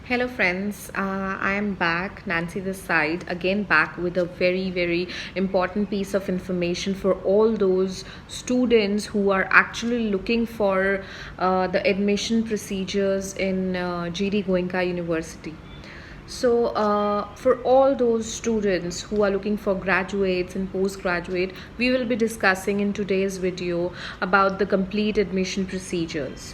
Hello friends, I am back, Nancy this side, again back with a very important piece of information for all those students who are actually looking for the admission procedures in GD Goenka University. So, for all those students who are looking for graduates and postgraduate, we will be discussing in today's video about the complete admission procedures.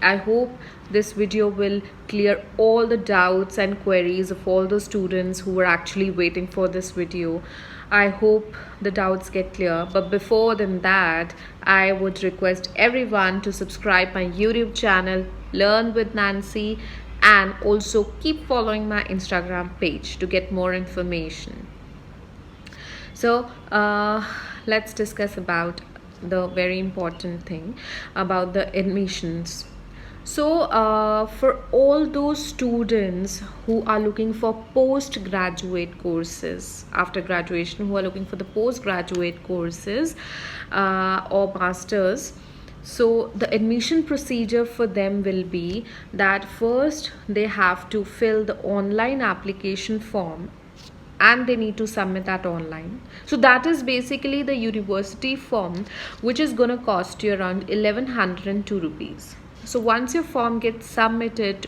I hope this video will clear all the doubts and queries of all the students who were actually waiting for this video. I hope the doubts get clear. But before than that, I would request everyone to subscribe my YouTube channel, Learn with Nancy, and also keep following my Instagram page to get more information. So let's discuss about the very important thing about the admissions. So for all those students who are looking for postgraduate courses after graduation, who are looking for the postgraduate courses or masters, so the admission procedure for them will be that first they have to fill the online application form and they need to submit that online. So that is basically the university form, which is going to cost you around 1102 rupees. So once your form gets submitted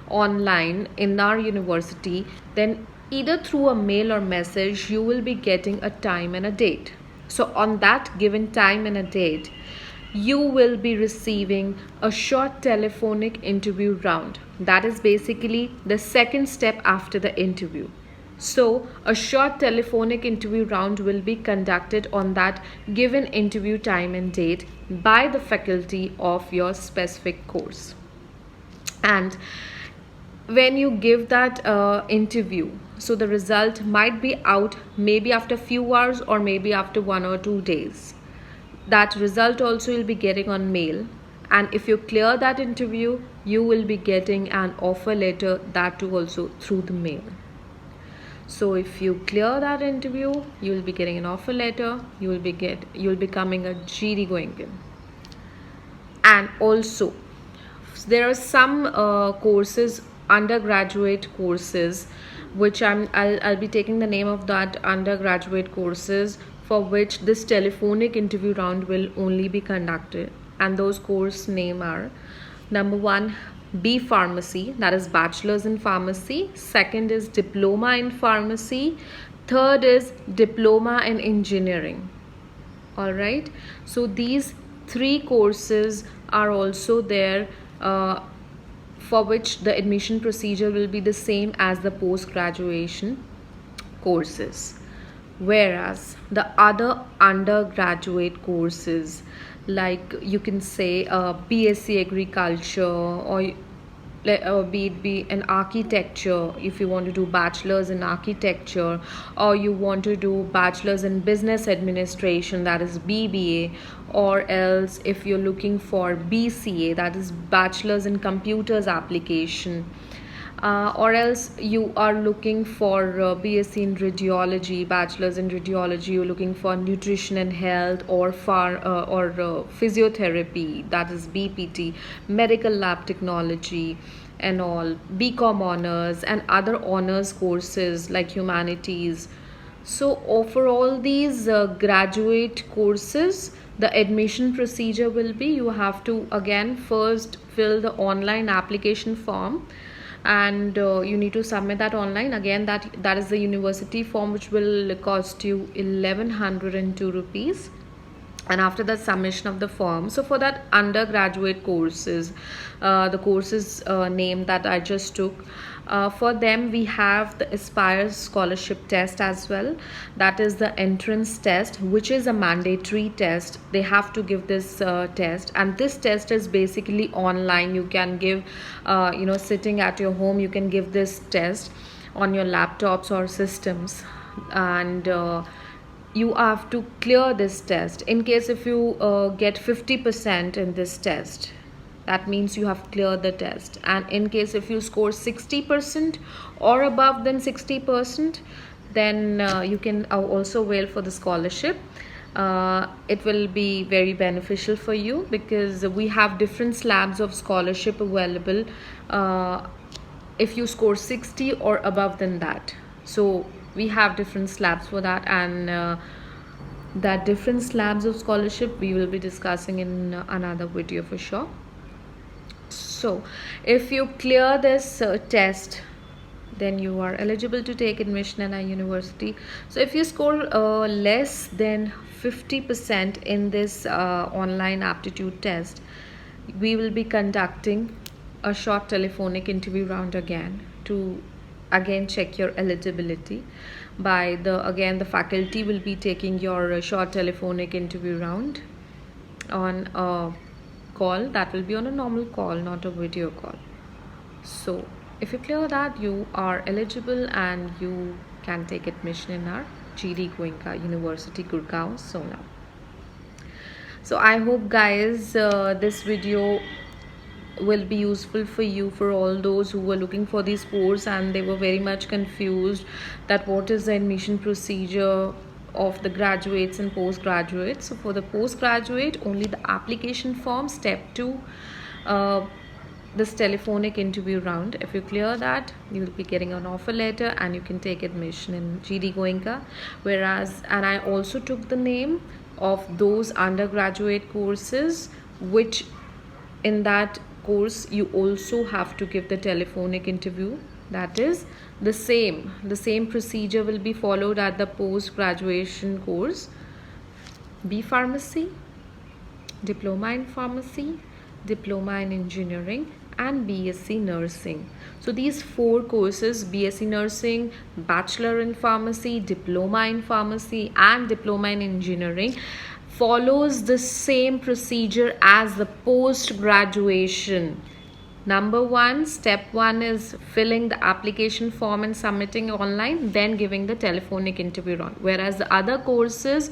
online in our university, then either through a mail or message you will be getting a time and a date. So on that given time and a date, you will be receiving a short telephonic interview round. That is basically the second step after the interview. So, a short telephonic interview round will be conducted on that given interview time and date by the faculty of your specific course. And when you give that interview, so the result might be out maybe after few hours or maybe after 1 or 2 days. That result also you'll be getting on mail, and if you clear that interview, you will be getting an offer letter, that too also through the mail. So if you clear that interview, you will be getting an offer letter, you will be becoming a GD Goenkan. And also there are some courses, undergraduate courses, which I'll be taking the name of that undergraduate courses for which this telephonic interview round will only be conducted, and those course name are: number 1, B Pharmacy, that is bachelor's in pharmacy. Second is diploma in pharmacy. Third is diploma in engineering. All right, so these 3 courses are also there, for which the admission procedure will be the same as the post graduation courses. Whereas the other undergraduate courses, like you can say BSc agriculture, or be it be an architecture, if you want to do bachelor's in architecture, or you want to do bachelor's in business administration, that is BBA, or else if you're looking for BCA, that is bachelor's in computers application, or else you are looking for BSc in radiology, bachelor's in radiology, you're looking for nutrition and health, or physiotherapy, that is BPT, medical lab technology and all, BCom honors and other honors courses like humanities. So for all these graduate courses, the admission procedure will be, you have to again first fill the online application form, and you need to submit that online. Again, that is the university form, which will cost you 1102 rupees. And after the submission of the form, so for that undergraduate courses, the courses name that I just took, for them we have the Aspire scholarship test as well. That is the entrance test, which is a mandatory test. They have to give this test, and this test is basically online. You can give, sitting at your home, you can give this test on your laptops or systems, and you have to clear this test. In case if you get 50% in this test, that means you have cleared the test. And in case if you score 60% or above than 60%, then you can also avail for the scholarship. It will be very beneficial for you, because we have different slabs of scholarship available if you score 60 or above than that. So we have different slabs for that, and that different slabs of scholarship we will be discussing in another video for sure. So if you clear this test, then you are eligible to take admission in our university. So if you score less than 50% in this online aptitude test, we will be conducting a short telephonic interview round again to again check your eligibility. By the faculty will be taking your short telephonic interview round on a call that will be on a normal call, not a video call. So if you clear that, you are eligible and you can take admission in our GD Goenka University, Gurgaon, Sona. So I hope guys this video will be useful for you, for all those who were looking for this course and they were very much confused that what is the admission procedure of the graduates and postgraduates. So for the postgraduate, only the application form, step 2, this telephonic interview round. If you clear that, you will be getting an offer letter and you can take admission in GD Goenka. Whereas, and I also took the name of those undergraduate courses which in that course you also have to give the telephonic interview. That is the same procedure will be followed at the post graduation course: B Pharmacy, Diploma in Pharmacy, Diploma in Engineering, and BSc Nursing. So these 4 courses, BSc Nursing, Bachelor in Pharmacy, Diploma in Pharmacy, and Diploma in Engineering, follows the same procedure as the post graduation. Number 1, step 1 is filling the application form and submitting online, then giving the telephonic interview round. Whereas the other courses,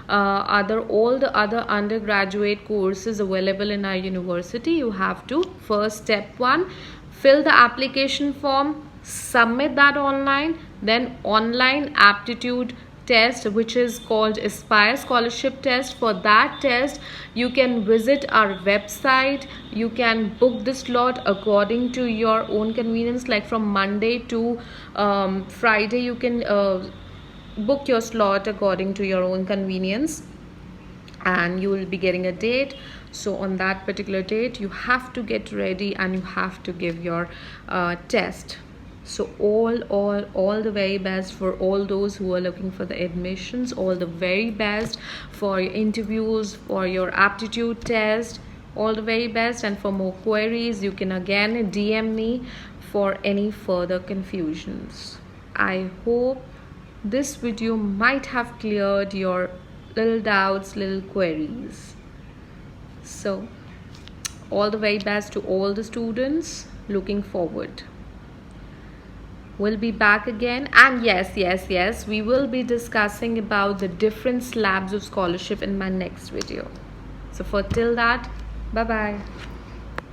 all the other undergraduate courses available in our university, you have to first, step 1, fill the application form, submit that online, then online aptitude test, which is called Aspire Scholarship Test. For that test, you can visit our website. You can book the slot according to your own convenience, like from Monday to Friday you can book your slot according to your own convenience, and you will be getting a date. So on that particular date, you have to get ready and you have to give your test. So all the very best for all those who are looking for the admissions. All the very best for your interviews, for your aptitude test. All the very best. And for more queries, you can again DM me for any further confusions. I hope this video might have cleared your little doubts, little queries. So all the very best to all the students. Looking forward. We'll be back again, and yes, we will be discussing about the different slabs of scholarship in my next video. So for till that, bye bye.